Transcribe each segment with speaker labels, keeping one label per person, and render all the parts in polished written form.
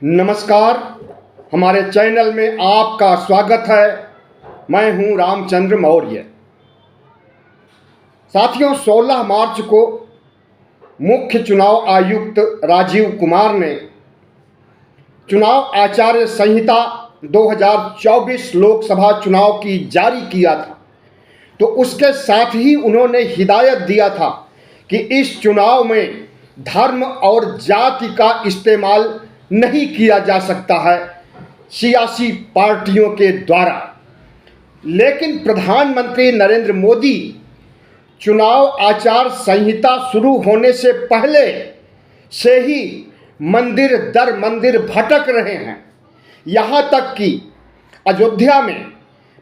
Speaker 1: नमस्कार। हमारे चैनल में आपका स्वागत है। मैं हूं रामचंद्र मौर्य। साथियों, 16 मार्च को मुख्य चुनाव आयुक्त राजीव कुमार ने चुनाव आचार संहिता 2024 लोकसभा चुनाव की जारी किया था। तो उसके साथ ही उन्होंने हिदायत दिया था कि इस चुनाव में धर्म और जाति का इस्तेमाल नहीं किया जा सकता है सियासी पार्टियों के द्वारा। लेकिन प्रधानमंत्री नरेंद्र मोदी चुनाव आचार संहिता शुरू होने से पहले से ही मंदिर दर मंदिर भटक रहे हैं। यहाँ तक कि अयोध्या में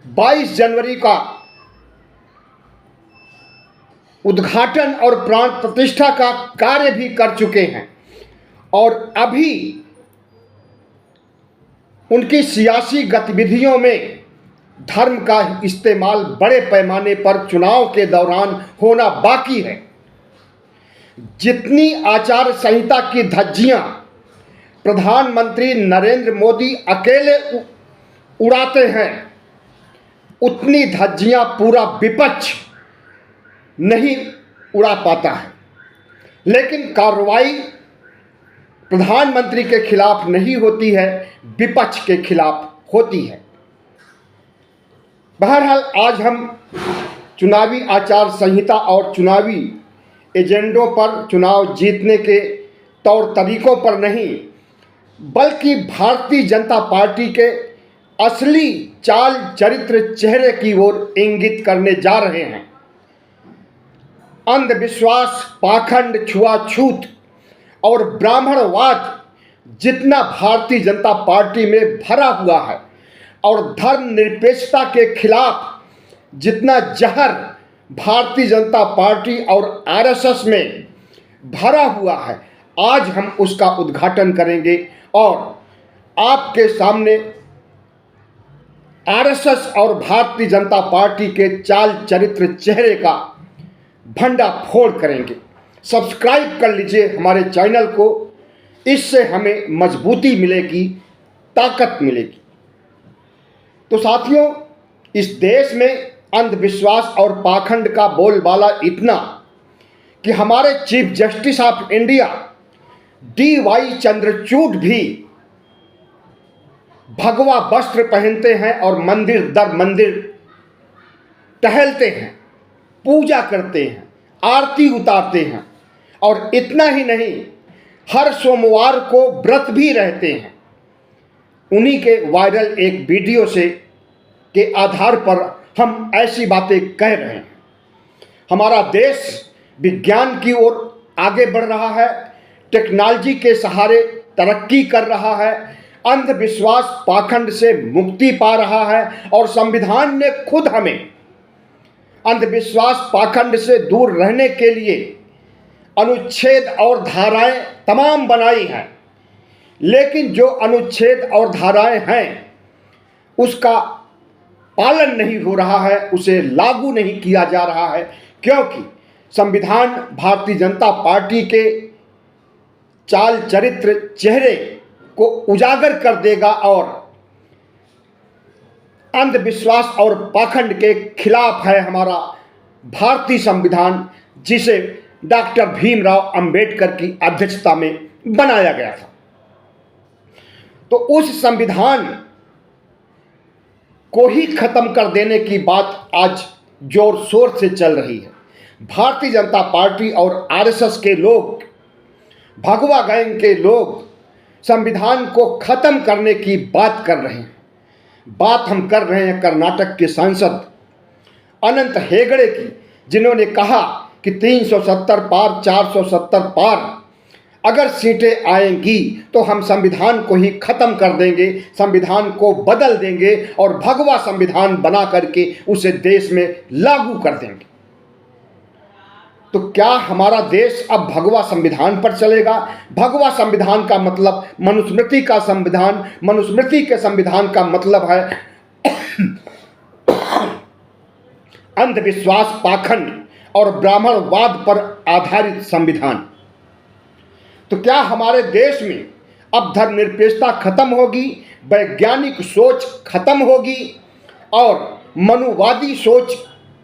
Speaker 1: 22 जनवरी का उद्घाटन और प्राण प्रतिष्ठा का कार्य भी कर चुके हैं और अभी उनकी सियासी गतिविधियों में धर्म का इस्तेमाल बड़े पैमाने पर चुनाव के दौरान होना बाकी है। जितनी आचार संहिता की धज्जियां प्रधानमंत्री नरेंद्र मोदी अकेले उड़ाते हैं, उतनी धज्जियां पूरा विपक्ष नहीं उड़ा पाता है। लेकिन कार्रवाई प्रधानमंत्री के खिलाफ नहीं होती है, विपक्ष के खिलाफ होती है। बहरहाल आज हम चुनावी आचार संहिता और चुनावी एजेंडों पर, चुनाव जीतने के तौर तरीकों पर नहीं, बल्कि भारतीय जनता पार्टी के असली चाल चरित्र चेहरे की ओर इंगित करने जा रहे हैं। अंधविश्वास, पाखंड, छुआछूत और ब्राह्मणवाद जितना भारतीय जनता पार्टी में भरा हुआ है और धर्मनिरपेक्षता के खिलाफ जितना जहर भारतीय जनता पार्टी और आरएसएस में भरा हुआ है, आज हम उसका उद्घाटन करेंगे और आपके सामने आरएसएस और भारतीय जनता पार्टी के चाल चरित्र चेहरे का भंडाफोड़ करेंगे। सब्सक्राइब कर लीजिए हमारे चैनल को, इससे हमें मजबूती मिलेगी, ताकत मिलेगी। तो साथियों, इस देश में अंधविश्वास और पाखंड का बोलबाला इतना कि हमारे chief justice of India DY Chandrachud भी भगवा वस्त्र पहनते हैं और मंदिर दर मंदिर टहलते हैं, पूजा करते हैं, आरती उतारते हैं और इतना ही नहीं, हर सोमवार को व्रत भी रहते हैं। उन्हीं के वायरल एक वीडियो से के आधार पर हम ऐसी बातें कह रहे हैं। हमारा देश विज्ञान की ओर आगे बढ़ रहा है, टेक्नोलॉजी के सहारे तरक्की कर रहा है, अंधविश्वास पाखंड से मुक्ति पा रहा है और संविधान ने खुद हमें अंधविश्वास पाखंड से दूर रहने के लिए अनुच्छेद और धाराएं तमाम बनाई हैं। लेकिन जो अनुच्छेद और धाराएं हैं उसका पालन नहीं हो रहा है, उसे लागू नहीं किया जा रहा है, क्योंकि संविधान भारतीय जनता पार्टी के चाल चरित्र चेहरे को उजागर कर देगा और अंधविश्वास और पाखंड के खिलाफ है हमारा भारतीय संविधान, जिसे डॉक्टर भीमराव अंबेडकर की अध्यक्षता में बनाया गया था। तो उस संविधान को ही खत्म कर देने की बात आज जोर शोर से चल रही है। भारतीय जनता पार्टी और आरएसएस के लोग, भगवा गैंग के लोग संविधान को खत्म करने की बात कर रहे हैं। बात हम कर रहे हैं कर्नाटक के सांसद अनंत हेगड़े की, जिन्होंने कहा कि 370 पार, 470 पार अगर सीटें आएंगी तो हम संविधान को ही खत्म कर देंगे, संविधान को बदल देंगे और भगवा संविधान बना करके उसे देश में लागू कर देंगे। तो क्या हमारा देश अब भगवा संविधान पर चलेगा? भगवा संविधान का मतलब मनुस्मृति का संविधान, मनुस्मृति के संविधान का मतलब है अंधविश्वास, पाखंड और ब्राह्मणवाद पर आधारित संविधान। तो क्या हमारे देश में अब धर्मनिरपेक्षता खत्म होगी, वैज्ञानिक सोच खत्म होगी और मनुवादी सोच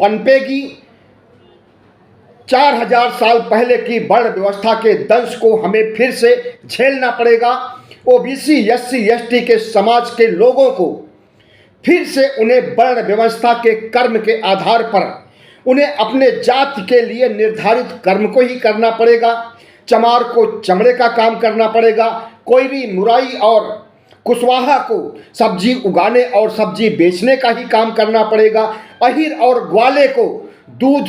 Speaker 1: पनपेगी। 4000 साल पहले की वर्ण व्यवस्था के दंश को हमें फिर से झेलना पड़ेगा। ओबीसी, एससी, एसटी के समाज के लोगों को फिर से उन्हें वर्ण व्यवस्था के कर्म के आधार पर उन्हें अपने जाति के लिए निर्धारित कर्म को ही करना पड़ेगा। चमार को चमड़े का काम करना पड़ेगा, कोयरी, मुराई और कुशवाहा को सब्जी उगाने और सब्जी बेचने का ही काम करना पड़ेगा। अहिर और ग्वाले को दूध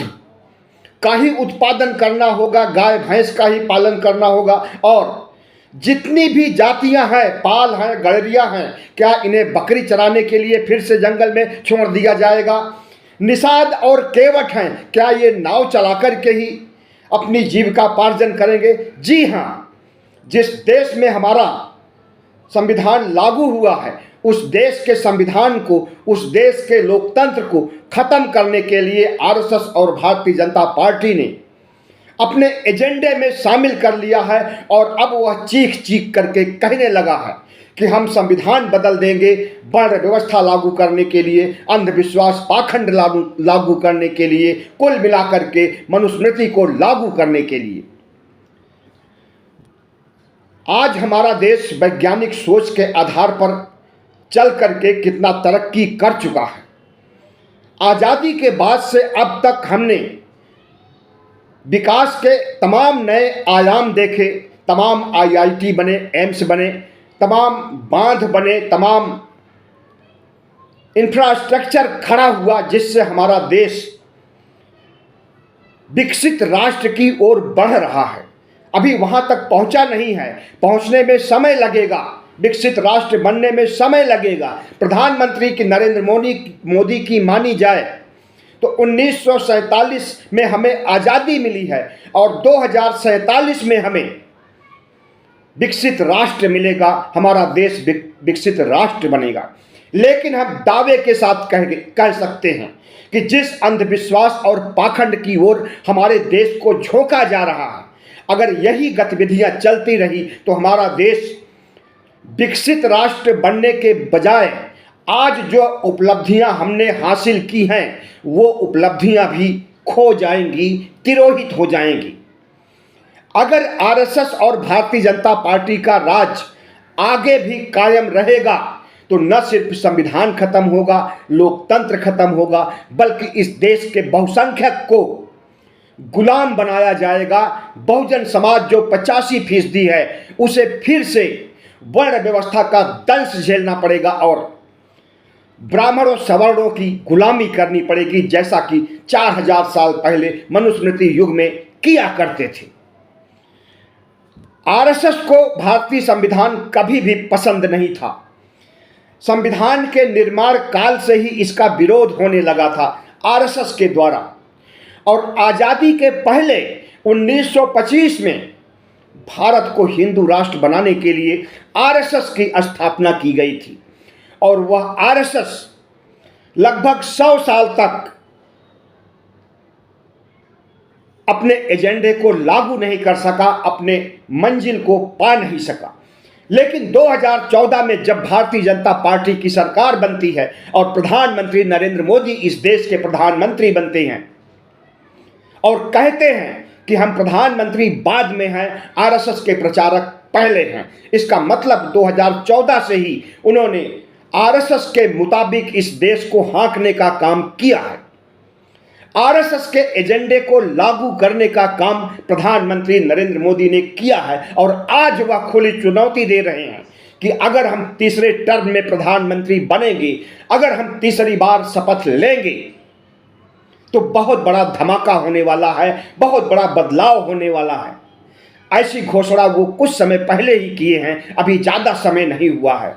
Speaker 1: का ही उत्पादन करना होगा, गाय भैंस का ही पालन करना होगा। और जितनी भी जातियां हैं, पाल हैं, गड़रिया हैं, क्या इन्हें बकरी चराने के लिए फिर से जंगल में छोड़ दिया जाएगा? निषाद और केवट हैं, क्या ये नाव चलाकर के ही अपनी जीविकापार्जन करेंगे? जी हाँ, जिस देश में हमारा संविधान लागू हुआ है उस देश के संविधान को, उस देश के लोकतंत्र को खत्म करने के लिए आरएसएस और भारतीय जनता पार्टी ने अपने एजेंडे में शामिल कर लिया है। और अब वह चीख चीख करके कहने लगा है कि हम संविधान बदल देंगे वर्ण व्यवस्था लागू करने के लिए, अंधविश्वास पाखंड लागू करने के लिए, कुल मिलाकर के मनुस्मृति को लागू करने के लिए। आज हमारा देश वैज्ञानिक सोच के आधार पर चल करके कितना तरक्की कर चुका है। आज़ादी के बाद से अब तक हमने विकास के तमाम नए आयाम देखे, तमाम आईआईटी बने, एम्स बने, तमाम बांध बने, तमाम इंफ्रास्ट्रक्चर खड़ा हुआ, जिससे हमारा देश विकसित राष्ट्र की ओर बढ़ रहा है। अभी वहां तक पहुंचा नहीं है, पहुंचने में समय लगेगा, विकसित राष्ट्र बनने में समय लगेगा। प्रधानमंत्री की नरेंद्र मोदी की मानी जाए तो 1947 में हमें आज़ादी मिली है और 2047 में हमें विकसित राष्ट्र मिलेगा, हमारा देश विकसित राष्ट्र बनेगा। लेकिन हम दावे के साथ कह सकते हैं कि जिस अंधविश्वास और पाखंड की ओर हमारे देश को झोंका जा रहा है, अगर यही गतिविधियां चलती रही तो हमारा देश विकसित राष्ट्र बनने के बजाय आज जो उपलब्धियां हमने हासिल की हैं वो उपलब्धियां भी खो जाएंगी, तिरोहित हो जाएंगी। अगर आरएसएस और भारतीय जनता पार्टी का राज आगे भी कायम रहेगा तो न सिर्फ संविधान खत्म होगा, लोकतंत्र खत्म होगा, बल्कि इस देश के बहुसंख्यक को गुलाम बनाया जाएगा। बहुजन समाज जो 85% है उसे फिर से वर्ण व्यवस्था का दंश झेलना पड़ेगा और ब्राह्मणों सवर्णों की गुलामी करनी पड़ेगी, जैसा कि 4000 साल पहले मनुस्मृति युग में किया करते थे। आरएसएस को भारतीय संविधान कभी भी पसंद नहीं था। संविधान के निर्माण काल से ही इसका विरोध होने लगा था आरएसएस के द्वारा। और आज़ादी के पहले 1925 में भारत को हिंदू राष्ट्र बनाने के लिए आरएसएस की स्थापना की गई थी और वह आरएसएस लगभग 100 साल तक अपने एजेंडे को लागू नहीं कर सका, अपने मंजिल को पा नहीं सका। लेकिन 2014 में जब भारतीय जनता पार्टी की सरकार बनती है और प्रधानमंत्री नरेंद्र मोदी इस देश के प्रधानमंत्री बनते हैं और कहते हैं कि हम प्रधानमंत्री बाद में हैं, आरएसएस के प्रचारक पहले हैं, इसका मतलब 2014 से ही उन्होंने आरएसएस के मुताबिक इस देश को हाँकने का काम किया है। आरएसएस के एजेंडे को लागू करने का काम प्रधानमंत्री नरेंद्र मोदी ने किया है और आज वह खुली चुनौती दे रहे हैं कि अगर हम तीसरे टर्म में प्रधानमंत्री बनेंगे, अगर हम तीसरी बार शपथ लेंगे तो बहुत बड़ा धमाका होने वाला है, बहुत बड़ा बदलाव होने वाला है। ऐसी घोषणा वो कुछ समय पहले ही किए हैं, अभी ज़्यादा समय नहीं हुआ है।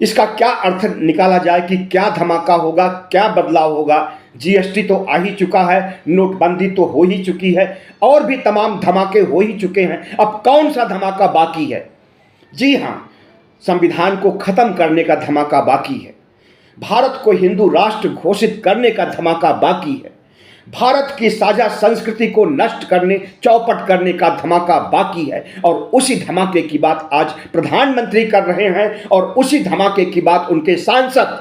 Speaker 1: इसका क्या अर्थ निकाला जाए कि क्या धमाका होगा, क्या बदलाव होगा? जीएसटी तो आ ही चुका है, नोटबंदी तो हो ही चुकी है और भी तमाम धमाके हो ही चुके हैं। अब कौन सा धमाका बाकी है? जी हाँ, संविधान को खत्म करने का धमाका बाकी है, भारत को हिंदू राष्ट्र घोषित करने का धमाका बाकी है, भारत की साझा संस्कृति को नष्ट करने, चौपट करने का धमाका बाकी है और उसी धमाके की बात आज प्रधानमंत्री कर रहे हैं और उसी धमाके की बात उनके सांसद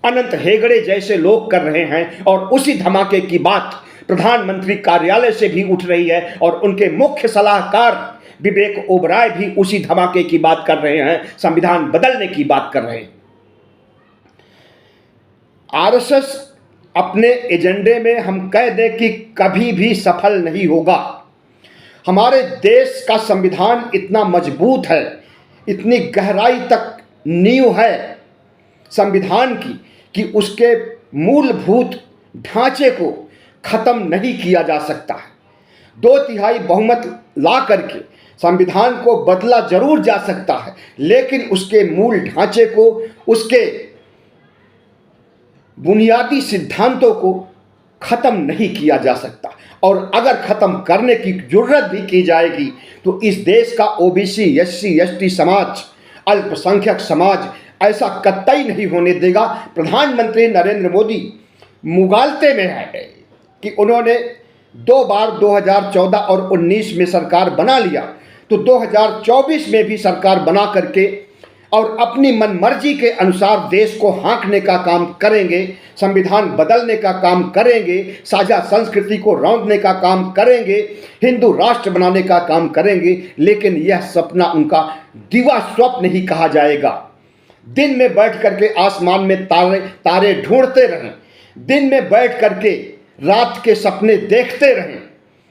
Speaker 1: अनंत हेगड़े जैसे लोग कर रहे हैं और उसी धमाके की बात प्रधानमंत्री कार्यालय से भी उठ रही है और उनके मुख्य सलाहकार विवेक ओबराय भी उसी धमाके की बात कर रहे हैं, संविधान बदलने की बात कर रहे हैं। आरएसएस अपने एजेंडे में हम कह दें कि कभी भी सफल नहीं होगा। हमारे देश का संविधान इतना मजबूत है, इतनी गहराई तक नींव है संविधान की कि उसके मूलभूत ढांचे को खत्म नहीं किया जा सकता है। 2/3 बहुमत ला करके संविधान को बदला जरूर जा सकता है, लेकिन उसके मूल ढांचे को, उसके बुनियादी सिद्धांतों को खत्म नहीं किया जा सकता। और अगर खत्म करने की जरूरत भी की जाएगी तो इस देश का ओबीसी, एससी, एसटी समाज, अल्पसंख्यक समाज ऐसा कतई नहीं होने देगा। प्रधानमंत्री नरेंद्र मोदी मुगालते में है कि उन्होंने 2 बार 2014 और 19 में सरकार बना लिया, तो 2024 में भी सरकार बना करके और अपनी मनमर्जी के अनुसार देश को हाँकने का काम करेंगे, संविधान बदलने का काम करेंगे, साझा संस्कृति को रौंदने का काम करेंगे, हिंदू राष्ट्र बनाने का काम करेंगे। लेकिन यह सपना उनका दिवा स्वप्न ही कहा जाएगा। दिन में बैठ करके आसमान में तारे ढूंढते रहें, दिन में बैठ करके रात के सपने देखते रहें,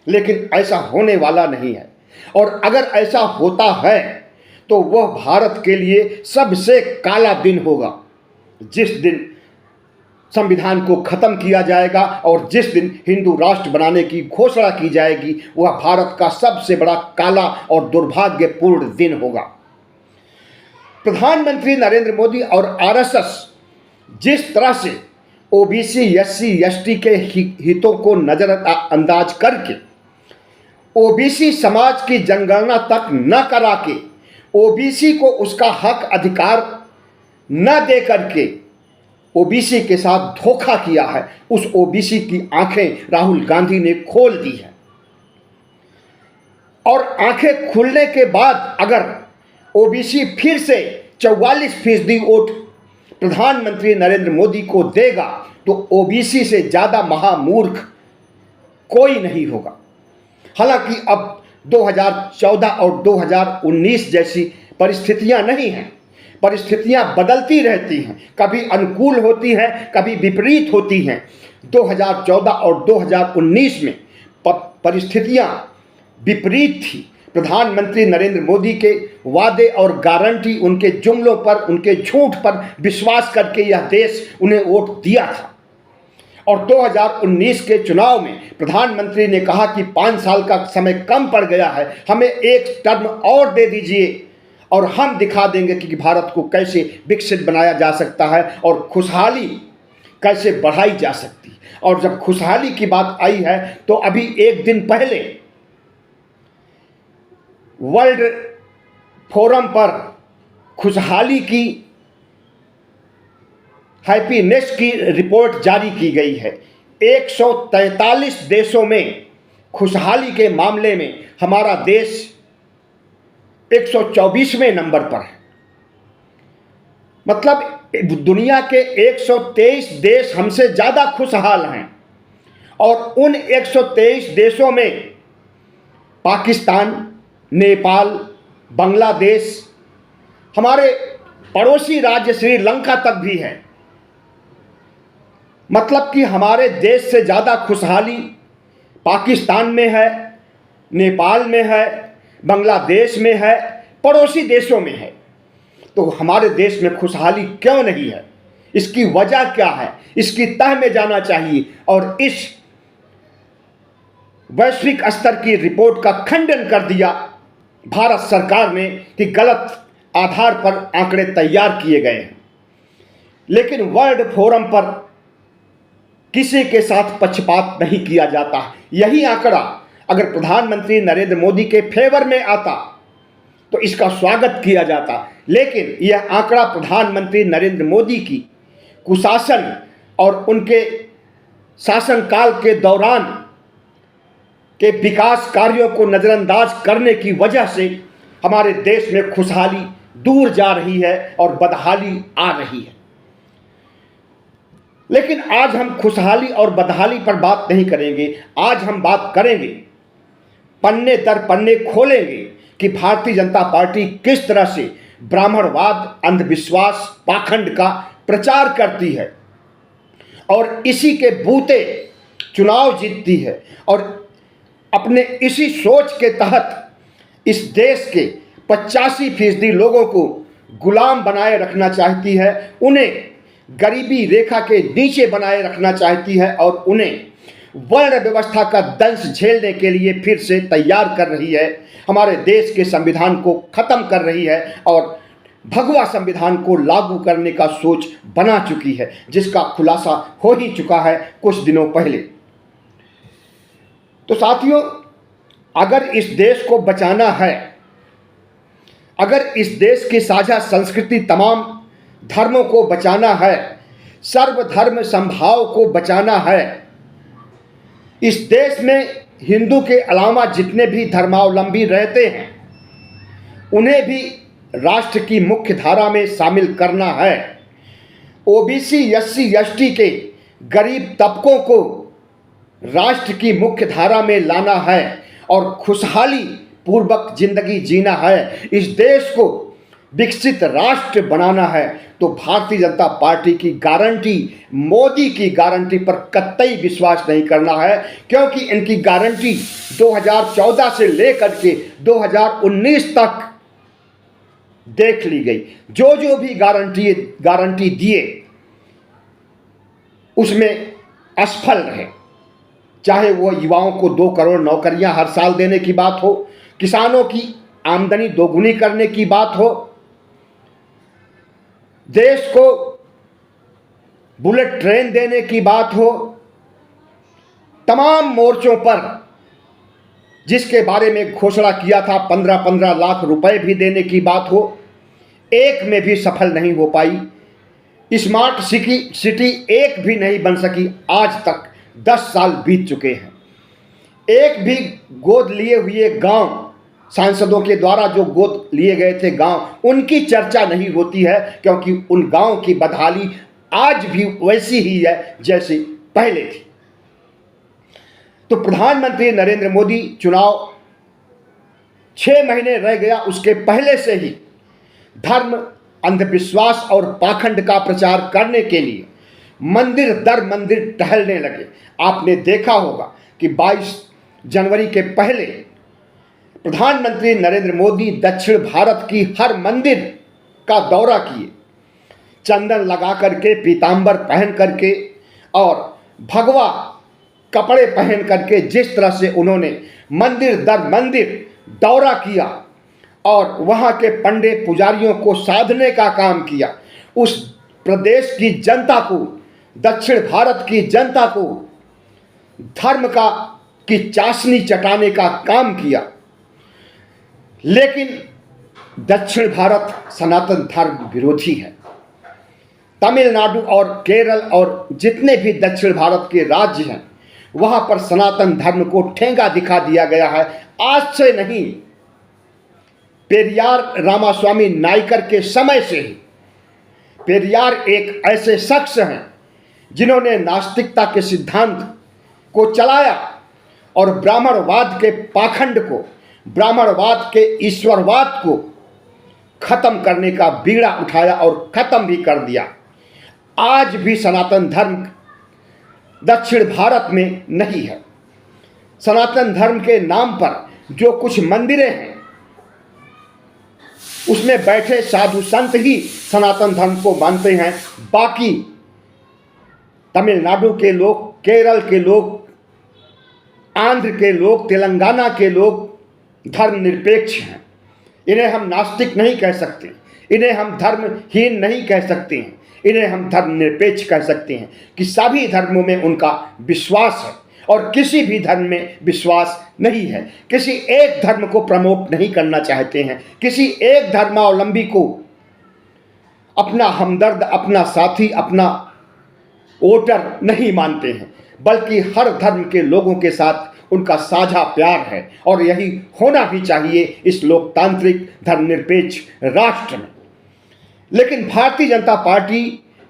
Speaker 1: लेकिन ऐसा होने वाला नहीं है। और अगर ऐसा होता है तो वह भारत के लिए सबसे काला दिन होगा, जिस दिन संविधान को खत्म किया जाएगा और जिस दिन हिंदू राष्ट्र बनाने की घोषणा की जाएगी, वह भारत का सबसे बड़ा काला और दुर्भाग्यपूर्ण दिन होगा। प्रधानमंत्री नरेंद्र मोदी और आरएसएस जिस तरह से ओबीसी, एससी, एसटी के हितों को नजरअंदाज करके ओबीसी समाज की जनगणना तक न करा के ओबीसी को उसका हक अधिकार न दे करके ओबीसी के साथ धोखा किया है, उस ओबीसी की आंखें राहुल गांधी ने खोल दी है। और आंखें खुलने के बाद अगर ओबीसी फिर से 44% वोट प्रधानमंत्री नरेंद्र मोदी को देगा तो ओबीसी से ज़्यादा महामूर्ख कोई नहीं होगा। हालांकि अब 2014 और 2019 जैसी परिस्थितियां नहीं हैं, परिस्थितियां बदलती रहती हैं, कभी अनुकूल होती हैं, कभी विपरीत होती हैं। 2014 और 2019 में परिस्थितियां विपरीत थी। प्रधानमंत्री नरेंद्र मोदी के वादे और गारंटी, उनके जुमलों पर, उनके झूठ पर विश्वास करके यह देश उन्हें वोट दिया था। और 2019 के चुनाव में प्रधानमंत्री ने कहा कि 5 साल का समय कम पड़ गया है, हमें एक टर्म और दे दीजिए और हम दिखा देंगे कि भारत को कैसे विकसित बनाया जा सकता है और खुशहाली कैसे बढ़ाई जा सकती है। और जब खुशहाली की बात आई है तो अभी एक दिन पहले वर्ल्ड फोरम पर खुशहाली की, हैप्पीनेस की रिपोर्ट जारी की गई है। 143 देशों में खुशहाली के मामले में हमारा देश 124वें नंबर पर है। मतलब दुनिया के 123 देश हमसे ज़्यादा खुशहाल हैं और उन 123 देशों में पाकिस्तान, नेपाल, बांग्लादेश, हमारे पड़ोसी राज्य श्रीलंका तक भी है। मतलब कि हमारे देश से ज़्यादा खुशहाली पाकिस्तान में है, नेपाल में है, बांग्लादेश में है, पड़ोसी देशों में है। तो हमारे देश में खुशहाली क्यों नहीं है? इसकी वजह क्या है? इसकी तह में जाना चाहिए। और इस वैश्विक स्तर की रिपोर्ट का खंडन कर दिया भारत सरकार ने कि गलत आधार पर आंकड़े तैयार किए गए हैं। लेकिन वर्ल्ड फोरम पर किसी के साथ पक्षपात नहीं किया जाता। यही आंकड़ा अगर प्रधानमंत्री नरेंद्र मोदी के फेवर में आता तो इसका स्वागत किया जाता। लेकिन यह आंकड़ा प्रधानमंत्री नरेंद्र मोदी की कुशासन और उनके शासनकाल के दौरान के विकास कार्यों को नज़रअंदाज करने की वजह से हमारे देश में खुशहाली दूर जा रही है और बदहाली आ रही है। लेकिन आज हम खुशहाली और बदहाली पर बात नहीं करेंगे। आज हम बात करेंगे, पन्ने दर पन्ने खोलेंगे कि भारतीय जनता पार्टी किस तरह से ब्राह्मणवाद, अंधविश्वास, पाखंड का प्रचार करती है और इसी के बूते चुनाव जीतती है और अपने इसी सोच के तहत इस देश के 85% लोगों को गुलाम बनाए रखना चाहती है, उन्हें गरीबी रेखा के नीचे बनाए रखना चाहती है और उन्हें वर्ण व्यवस्था का दंश झेलने के लिए फिर से तैयार कर रही है। हमारे देश के संविधान को खत्म कर रही है और भगवा संविधान को लागू करने का सोच बना चुकी है, जिसका खुलासा हो ही चुका है कुछ दिनों पहले। तो साथियों, अगर इस देश को बचाना है, अगर इस देश की साझा संस्कृति तमाम धर्मों को बचाना है, सर्वधर्म समभाव को बचाना है, इस देश में हिंदू के अलावा जितने भी धर्मावलंबी रहते हैं उन्हें भी राष्ट्र की मुख्य धारा में शामिल करना है। ओबीसी, एससी, एसटी के गरीब तबकों को राष्ट्र की मुख्य धारा में लाना है और खुशहाली पूर्वक जिंदगी जीना है, इस देश को विकसित राष्ट्र बनाना है। तो भारतीय जनता पार्टी की गारंटी, मोदी की गारंटी पर कतई विश्वास नहीं करना है, क्योंकि इनकी गारंटी 2014 से लेकर के 2019 तक देख ली गई। जो जो भी गारंटी दिए उसमें असफल रहे, चाहे वो युवाओं को 2 करोड़ नौकरियां हर साल देने की बात हो, किसानों की आमदनी दोगुनी करने की बात हो, देश को बुलेट ट्रेन देने की बात हो, तमाम मोर्चों पर जिसके बारे में घोषणा किया था 15-15 लाख रुपए भी देने की बात हो, एक में भी सफल नहीं हो पाई। स्मार्ट सिटी एक भी नहीं बन सकी। आज तक 10 साल बीत चुके हैं, एक भी गोद लिए हुए गांव, सांसदों के द्वारा जो गोद लिए गए थे गांव, उनकी चर्चा नहीं होती है, क्योंकि उन गांव की बदहाली आज भी वैसी ही है जैसे पहले थी। तो प्रधानमंत्री नरेंद्र मोदी चुनाव 6 महीने रह गया उसके पहले से ही धर्म, अंधविश्वास और पाखंड का प्रचार करने के लिए मंदिर दर मंदिर टहलने लगे। आपने देखा होगा कि 22 जनवरी के पहले प्रधानमंत्री नरेंद्र मोदी दक्षिण भारत की हर मंदिर का दौरा किए, चंदन लगा करके, पीतांबर पहन करके और भगवा कपड़े पहन करके जिस तरह से उन्होंने मंदिर दर मंदिर दौरा किया और वहाँ के पंडे पुजारियों को साधने का काम किया, उस प्रदेश की जनता को, दक्षिण भारत की जनता को धर्म की चाशनी चटाने का काम किया। लेकिन दक्षिण भारत सनातन धर्म विरोधी है। तमिलनाडु और केरल और जितने भी दक्षिण भारत के राज्य हैं वहां पर सनातन धर्म को ठेंगा दिखा दिया गया है। आज से नहीं, पेरियार रामास्वामी नायकर के समय से ही पेरियार एक ऐसे शख्स हैं जिन्होंने नास्तिकता के सिद्धांत को चलाया और ब्राह्मणवाद के पाखंड को, ब्राह्मणवाद के ईश्वरवाद को खत्म करने का बीड़ा उठाया और खत्म भी कर दिया। आज भी सनातन धर्म दक्षिण भारत में नहीं है। सनातन धर्म के नाम पर जो कुछ मंदिरें हैं उसमें बैठे साधु संत ही सनातन धर्म को मानते हैं। बाकी तमिलनाडु के लोग, केरल के लोग, आंध्र के लोग, तेलंगाना के लोग धर्मनिरपेक्ष हैं। इन्हें हम नास्तिक नहीं कह सकते, इन्हें हम धर्महीन नहीं कह सकते हैं, इन्हें हम धर्मनिरपेक्ष कह सकते हैं कि सभी धर्मों में उनका विश्वास है और किसी भी धर्म में विश्वास नहीं है। किसी एक धर्म को प्रमोट नहीं करना चाहते हैं, किसी एक धर्मावलंबी को अपना हमदर्द, अपना साथी, अपना वोटर नहीं मानते हैं, बल्कि हर धर्म के लोगों के साथ उनका साझा प्यार है और यही होना भी चाहिए इस लोकतांत्रिक धर्मनिरपेक्ष राष्ट्र में। लेकिन भारतीय जनता पार्टी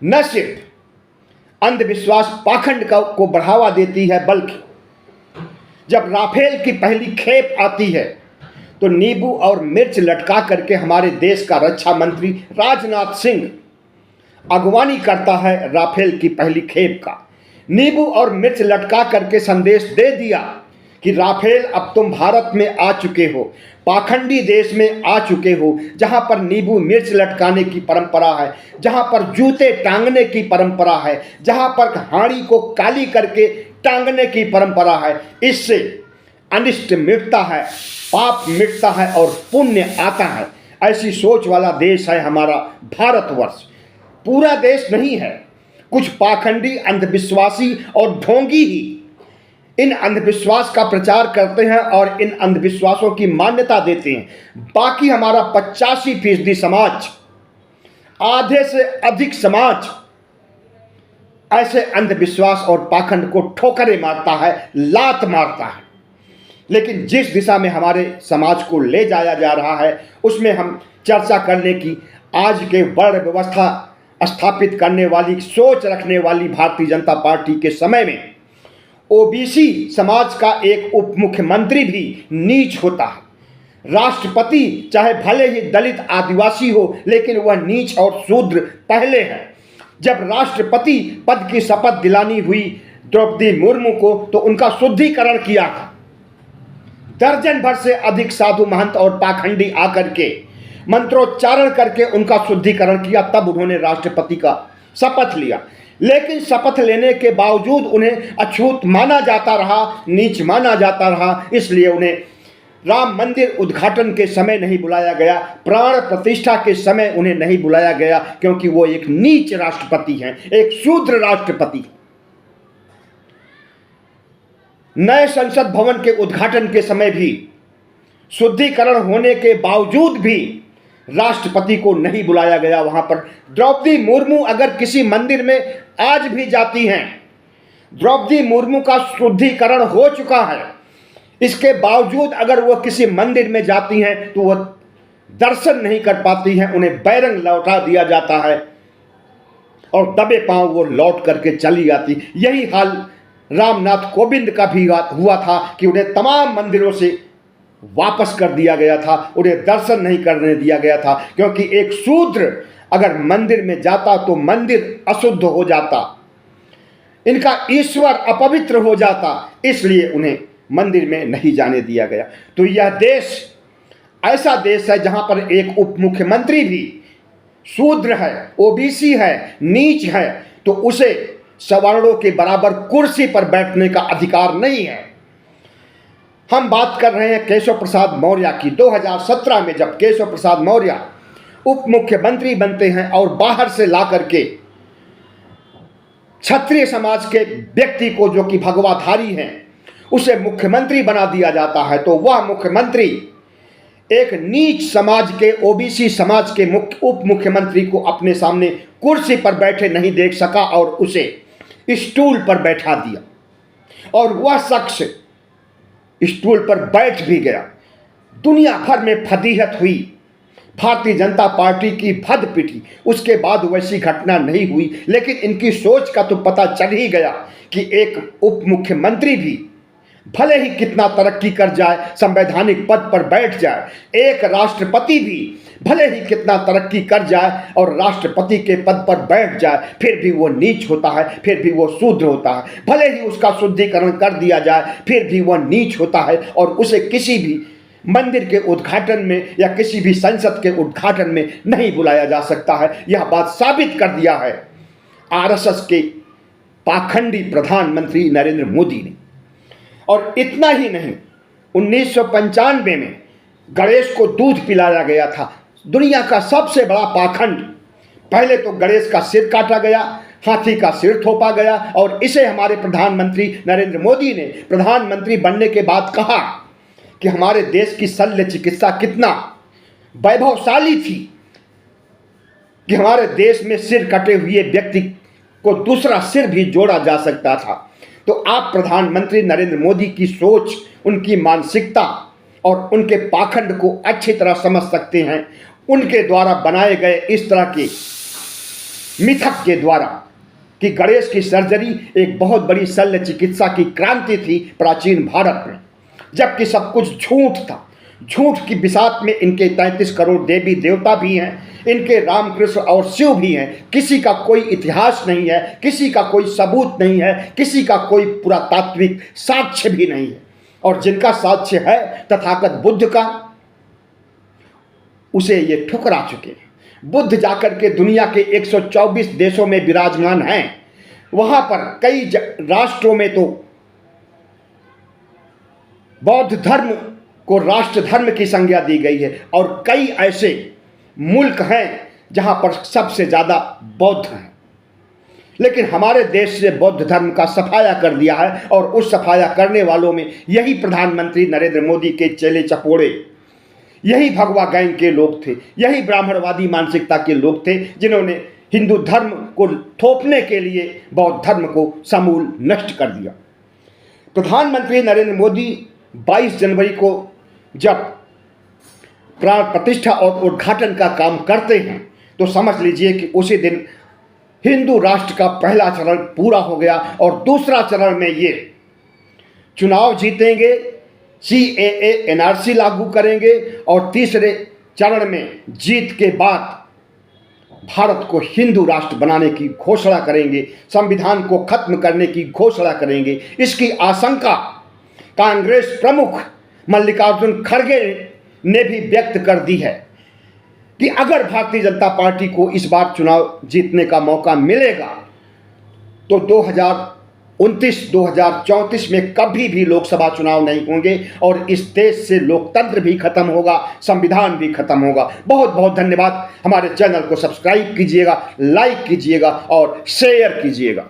Speaker 1: न सिर्फ अंधविश्वास पाखंड को बढ़ावा देती है, बल्कि जब राफेल की पहली खेप आती है तो नींबू और मिर्च लटका करके हमारे देश का रक्षा मंत्री राजनाथ सिंह अगवानी करता है राफेल की पहली खेप का। नींबू और मिर्च लटका करके संदेश दे दिया कि राफेल अब तुम भारत में आ चुके हो, पाखंडी देश में आ चुके हो, जहां पर नींबू मिर्च लटकाने की परंपरा है, जहां पर जूते टांगने की परंपरा है, जहां पर हाड़ी को काली करके टांगने की परंपरा है। इससे अनिष्ट मिटता है, पाप मिटता है और पुण्य आता है। ऐसी सोच वाला देश है हमारा भारतवर्ष। पूरा देश नहीं है, कुछ पाखंडी अंधविश्वासी और ढोंगी ही इन अंधविश्वास का प्रचार करते हैं और इन अंधविश्वासों की मान्यता देते हैं। बाकी हमारा 85% समाज, आधे से अधिक समाज ऐसे अंधविश्वास और पाखंड को ठोकरें मारता है, लात मारता है। लेकिन जिस दिशा में हमारे समाज को ले जाया जा रहा है उसमें हम चर्चा करने की, आज के वर्ण व्यवस्था स्थापित करने वाली सोच रखने वाली भारतीय जनता पार्टी के समय में ओबीसी समाज का एक उप मुख्यमंत्री भी नीच होता है। राष्ट्रपति चाहे भले ही दलित आदिवासी हो, लेकिन वह नीच और शूद्र पहले है। जब राष्ट्रपति पद की शपथ दिलानी हुई द्रौपदी मुर्मू को तो उनका शुद्धिकरण किया था। दर्जन भर से अधिक साधु महंत और पाखंडी आकर के मंत्रोच्चारण करके उनका शुद्धिकरण किया, तब उन्होंने राष्ट्रपति का शपथ लिया। लेकिन शपथ लेने के बावजूद उन्हें अछूत माना जाता रहा, नीच माना जाता रहा। इसलिए उन्हें राम मंदिर उद्घाटन के समय नहीं बुलाया गया, प्राण प्रतिष्ठा के समय उन्हें नहीं बुलाया गया, क्योंकि वो एक नीच राष्ट्रपति हैं, एक शूद्र राष्ट्रपति। नए संसद भवन के उद्घाटन के समय भी शुद्धिकरण होने के बावजूद भी राष्ट्रपति को नहीं बुलाया गया वहां पर। द्रौपदी मुर्मू अगर किसी मंदिर में आज भी जाती हैं, द्रौपदी मुर्मू का शुद्धिकरण हो चुका है, इसके बावजूद अगर वो किसी मंदिर में जाती हैं तो वह दर्शन नहीं कर पाती हैं, उन्हें बैरंग लौटा दिया जाता है और दबे पांव वो लौट करके चली जाती। यही हाल रामनाथ कोविंद का भी हुआ था कि उन्हें तमाम मंदिरों से वापस कर दिया गया था, उन्हें दर्शन नहीं करने दिया गया था, क्योंकि एक शूद्र अगर मंदिर में जाता तो मंदिर अशुद्ध हो जाता, इनका ईश्वर अपवित्र हो जाता, इसलिए उन्हें मंदिर में नहीं जाने दिया गया। तो यह देश ऐसा देश है जहां पर एक उप मुख्यमंत्री भी शूद्र है, ओबीसी है, नीच है, तो उसे सवर्णों के बराबर कुर्सी पर बैठने का अधिकार नहीं है। हम बात कर रहे हैं केशव प्रसाद मौर्य की। 2017 में जब केशव प्रसाद मौर्य उप मुख्यमंत्री बनते हैं और बाहर से ला करके क्षत्रिय समाज के व्यक्ति को, जो कि भगवाधारी हैं, उसे मुख्यमंत्री बना दिया जाता है, तो वह मुख्यमंत्री एक नीच समाज के, ओबीसी समाज के उप मुख्यमंत्री को अपने सामने कुर्सी पर बैठे नहीं देख सका और उसे स्टूल पर बैठा दिया, और वह शख्स स्टूल पर बैठ भी गया। दुनिया भर में फदीहत हुई, भारतीय जनता पार्टी की भद पिटी। उसके बाद वैसी घटना नहीं हुई, लेकिन इनकी सोच का तो पता चल ही गया कि एक उप मुख्यमंत्री भी भले ही कितना तरक्की कर जाए, संवैधानिक पद पर बैठ जाए, एक राष्ट्रपति भी भले ही कितना तरक्की कर जाए और राष्ट्रपति के पद पर बैठ जाए, फिर भी वो नीच होता है, फिर भी वो शूद्र होता है। भले ही उसका शुद्धिकरण कर दिया जाए, फिर भी वह नीच होता है और उसे किसी भी मंदिर के उद्घाटन में या किसी भी संसद के उद्घाटन में नहीं बुलाया जा सकता है। यह बात साबित कर दिया है आरएसएस के पाखंडी प्रधानमंत्री नरेंद्र मोदी ने। और इतना ही नहीं, 1995 में गणेश को दूध पिलाया गया था, दुनिया का सबसे बड़ा पाखंड। पहले तो गणेश का सिर काटा गया, हाथी का सिर थोपा गया, और इसे हमारे प्रधानमंत्री नरेंद्र मोदी ने प्रधानमंत्री बनने के बाद कहा कि हमारे देश की शल्य चिकित्सा कितना वैभवशाली थी कि हमारे देश में सिर कटे हुए व्यक्ति को दूसरा सिर भी जोड़ा जा सकता था। तो आप प्रधानमंत्री नरेंद्र मोदी की सोच, उनकी मानसिकता और उनके पाखंड को अच्छी तरह समझ सकते हैं। उनके द्वारा बनाए गए इस तरह के मिथक के द्वारा कि गणेश की सर्जरी एक बहुत बड़ी शल्य चिकित्सा की क्रांति थी प्राचीन भारत में, जबकि सब कुछ झूठ था। झूठ की बिसात में इनके 33 करोड़ देवी देवता भी हैं, इनके रामकृष्ण और शिव भी हैं। किसी का कोई इतिहास नहीं है, किसी का कोई सबूत नहीं है, किसी का कोई पुरातात्विक साक्ष्य भी नहीं है। और जिनका साक्ष्य है तथागत बुद्ध का, उसे ये ठुकरा चुके हैं। बुद्ध जाकर के दुनिया के 124 देशों में विराजमान हैं। वहां पर कई राष्ट्रों में तो बौद्ध धर्म को राष्ट्र धर्म की संज्ञा दी गई है, और कई ऐसे मुल्क हैं जहां पर सबसे ज्यादा बौद्ध हैं। लेकिन हमारे देश से बौद्ध धर्म का सफाया कर दिया है, और उस सफाया करने वालों में यही प्रधानमंत्री नरेंद्र मोदी के चेले चपोड़े, यही भगवा गैंग के लोग थे, यही ब्राह्मणवादी मानसिकता के लोग थे, जिन्होंने हिंदू धर्म को थोपने के लिए बौद्ध धर्म को समूल नष्ट कर दिया। प्रधानमंत्री नरेंद्र मोदी 22 जनवरी को जब प्राण प्रतिष्ठा और उद्घाटन का काम करते हैं तो समझ लीजिए कि उसी दिन हिंदू राष्ट्र का पहला चरण पूरा हो गया, और दूसरा चरण में ये चुनाव जीतेंगे, CAA NRC लागू करेंगे, और तीसरे चरण में जीत के बाद भारत को हिंदू राष्ट्र बनाने की घोषणा करेंगे, संविधान को खत्म करने की घोषणा करेंगे। इसकी आशंका कांग्रेस प्रमुख मल्लिकार्जुन खड़गे ने भी व्यक्त कर दी है कि अगर भारतीय जनता पार्टी को इस बार चुनाव जीतने का मौका मिलेगा तो 2029-2034 में कभी भी लोकसभा चुनाव नहीं होंगे, और इस देश से लोकतंत्र भी खत्म होगा, संविधान भी खत्म होगा। बहुत बहुत धन्यवाद। हमारे चैनल को सब्सक्राइब कीजिएगा, लाइक कीजिएगा और शेयर कीजिएगा।